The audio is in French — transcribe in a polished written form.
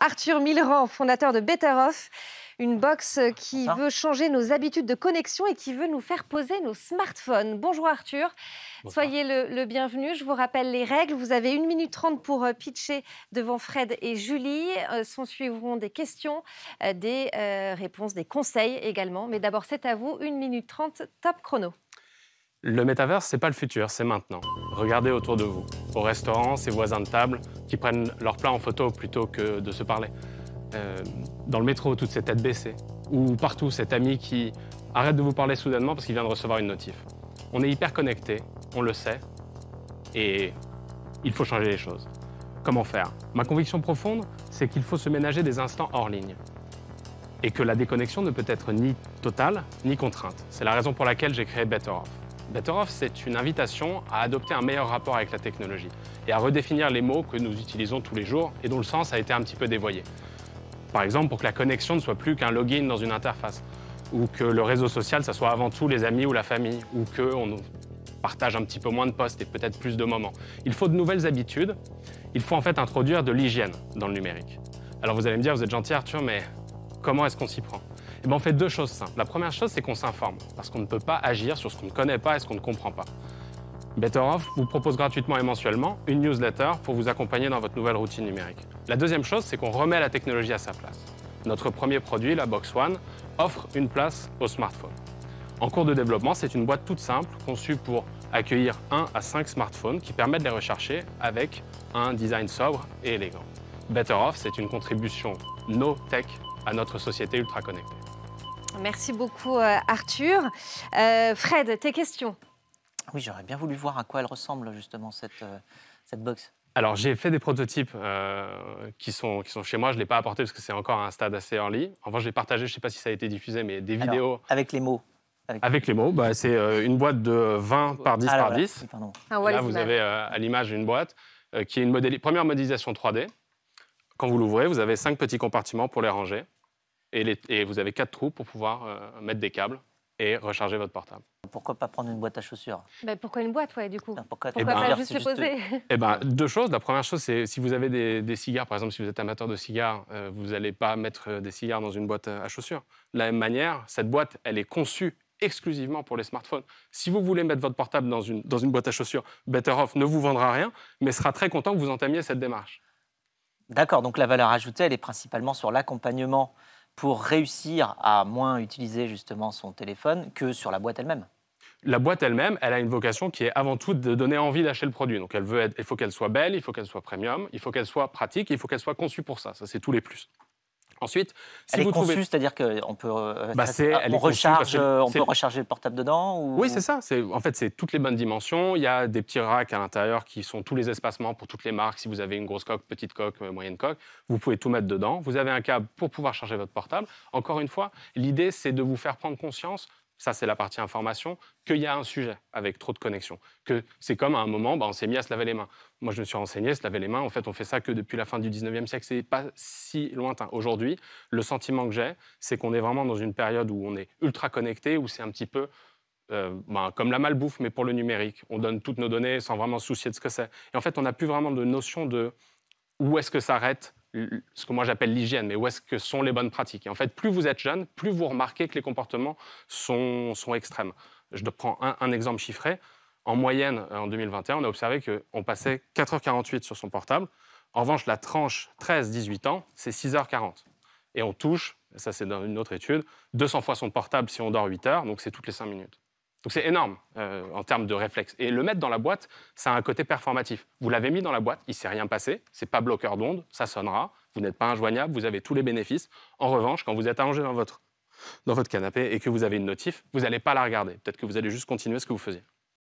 Arthur Millerand, fondateur de BetterOff, une box qui veut changer nos habitudes de connexion et qui veut nous faire poser nos smartphones. Bonjour Arthur, Bonsoir. soyez le bienvenu. Je vous rappelle les règles. Vous avez 1 minute 30 pour pitcher devant Fred et Julie. S'en suivront des questions, des réponses, des conseils également. Mais d'abord, c'est à vous. 1 minute 30, top chrono. Le métaverse, c'est pas le futur, c'est maintenant. Regardez autour de vous. Au restaurant, ces voisins de table qui prennent leur plat en photo plutôt que de se parler. Dans le métro, toutes ces têtes baissées. Ou partout, cet ami qui arrête de vous parler soudainement parce qu'il vient de recevoir une notif. On est hyper connectés, on le sait, et il faut changer les choses. Comment faire? Ma conviction profonde, c'est qu'il faut se ménager des instants hors ligne. Et que la déconnexion ne peut être ni totale, ni contrainte. C'est la raison pour laquelle j'ai créé BetterOff. BetterOff, c'est une invitation à adopter un meilleur rapport avec la technologie et à redéfinir les mots que nous utilisons tous les jours et dont le sens a été un petit peu dévoyé. Par exemple, pour que la connexion ne soit plus qu'un login dans une interface, ou que le réseau social, ça soit avant tout les amis ou la famille, ou qu'on partage un petit peu moins de posts et peut-être plus de moments. Il faut de nouvelles habitudes, il faut en fait introduire de l'hygiène dans le numérique. Alors vous allez me dire, vous êtes gentil Arthur, mais comment est-ce qu'on s'y prend? Eh bien, on fait deux choses simples. La première chose, c'est qu'on s'informe, parce qu'on ne peut pas agir sur ce qu'on ne connaît pas et ce qu'on ne comprend pas. BetterOff vous propose gratuitement et mensuellement une newsletter pour vous accompagner dans votre nouvelle routine numérique. La deuxième chose, c'est qu'on remet la technologie à sa place. Notre premier produit, la Box One, offre une place au smartphone. En cours de développement, c'est une boîte toute simple, conçue pour accueillir 1 à 5 smartphones qui permettent de les rechercher avec un design sobre et élégant. BetterOff, c'est une contribution no-tech à notre société ultra connectée. Merci beaucoup Arthur. Fred, tes questions? Oui, j'aurais bien voulu voir à quoi elle ressemble justement cette box. Alors j'ai fait des prototypes qui sont chez moi, je ne l'ai pas apporté parce que c'est encore à un stade assez early. En revanche, j'ai partagé, je ne sais pas si ça a été diffusé, mais des vidéos... Avec les mots. Avec les mots, bah, c'est une boîte de 20 par 10 par 10. Oui, pardon. Là, vous avez à l'image une boîte qui est une première modélisation 3D. Quand vous l'ouvrez, vous avez 5 petits compartiments pour les ranger. Et vous avez 4 trous pour pouvoir mettre des câbles et recharger votre portable. Pourquoi pas prendre une boîte à chaussures? Pourquoi une boîte, du coup? Pourquoi pas juste le poser? Deux choses. La première chose, c'est si vous avez des cigares, par exemple, si vous êtes amateur de cigares, vous n'allez pas mettre des cigares dans une boîte à chaussures. De la même manière, cette boîte, elle est conçue exclusivement pour les smartphones. Si vous voulez mettre votre portable dans une boîte à chaussures, BetterOff ne vous vendra rien, mais sera très content que vous entamiez cette démarche. D'accord, donc la valeur ajoutée, elle est principalement sur l'accompagnement pour réussir à moins utiliser justement son téléphone que sur la boîte elle-même. La boîte elle-même, elle a une vocation qui est avant tout de donner envie d'acheter le produit. Donc il faut qu'elle soit belle, il faut qu'elle soit premium, il faut qu'elle soit pratique, il faut qu'elle soit conçue pour ça. Ça, c'est tous les plus. Ensuite, si elle vous est conçue, trouvez... c'est-dire qu'on peut, on peut recharger le portable dedans ou... Oui, c'est ça. En fait, c'est toutes les bonnes dimensions. Il y a des petits racks à l'intérieur qui sont tous les espacements pour toutes les marques. Si vous avez une grosse coque, petite coque, moyenne coque, vous pouvez tout mettre dedans. Vous avez un câble pour pouvoir charger votre portable. Encore une fois, l'idée, c'est de vous faire prendre conscience, ça c'est la partie information, qu'il y a un sujet avec trop de connexions. Que c'est comme à un moment, on s'est mis à se laver les mains. Moi, je me suis renseigné, se laver les mains, en fait, on fait ça que depuis la fin du 19e siècle. C'est pas si lointain. Aujourd'hui, le sentiment que j'ai, c'est qu'on est vraiment dans une période où on est ultra connecté, où c'est un petit peu comme la malbouffe, mais pour le numérique. On donne toutes nos données sans vraiment se soucier de ce que c'est. Et en fait, on n'a plus vraiment de notion de où est-ce que s'arrête ce que moi j'appelle l'hygiène, mais où est-ce que sont les bonnes pratiques. Et en fait, plus vous êtes jeune, plus vous remarquez que les comportements sont extrêmes. Je prends un exemple chiffré. En moyenne, en 2021, on a observé qu'on passait 4h48 sur son portable. En revanche, la tranche 13-18 ans, c'est 6h40. Et on touche, ça c'est dans une autre étude, 200 fois son portable si on dort 8 heures, donc c'est toutes les 5 minutes. Donc c'est énorme en termes de réflexe. Et le mettre dans la boîte, ça a un côté performatif. Vous l'avez mis dans la boîte, il ne s'est rien passé, ce n'est pas bloqueur d'ondes, ça sonnera, vous n'êtes pas injoignable, vous avez tous les bénéfices. En revanche, quand vous êtes allongé dans votre canapé et que vous avez une notif, vous n'allez pas la regarder. Peut-être que vous allez juste continuer ce que vous faisiez.